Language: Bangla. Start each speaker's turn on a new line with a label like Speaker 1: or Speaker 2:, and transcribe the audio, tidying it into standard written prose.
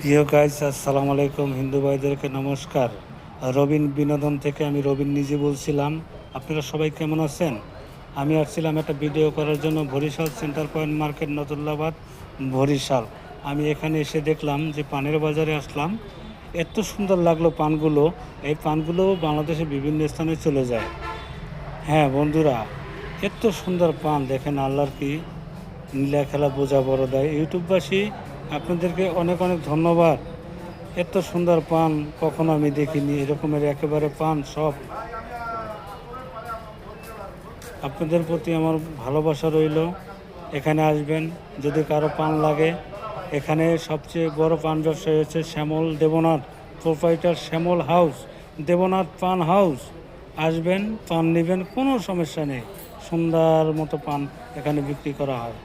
Speaker 1: প্রিয় গাইস, আসসালামু আলাইকুম। হিন্দু ভাইদেরকে নমস্কার। রবিন বিনোদন থেকে আমি রবিন নিজে বলছিলাম। আপনারা সবাই কেমন আছেন? আমি আসছিলাম একটা ভিডিও করার জন্য Barishal centre point market, Nathullabad, Barishal. আমি এখানে এসে দেখলাম যে পানের বাজারে আসলাম। এত সুন্দর লাগলো পানগুলো। এই পানগুলো বাংলাদেশে বিভিন্ন স্থানে চলে যায়। হ্যাঁ বন্ধুরা, এত সুন্দর পান দেখেন, আল্লাহর কি নীলা খেলা বোঝা বড় দেয়। ইউটিউববাসী, আপনাদেরকে অনেক অনেক ধন্যবাদ। এত সুন্দর পান কখনো আমি দেখিনি। এরকমের একেবারে পান সব আপনাদের প্রতি আমার ভালোবাসা রইল। এখানে আসবেন যদি কারো পান লাগে। এখানে সবচেয়ে বড় পান ব্যবসায়ী হচ্ছে শ্যামল দেবনাথ, প্রোপাইটার শ্যামল হাউস, দেবনাথ পান হাউস। আসবেন, পান নেবেন, কোনো সমস্যা নেই। সুন্দর মতো পান এখানে বিক্রি করা হয়।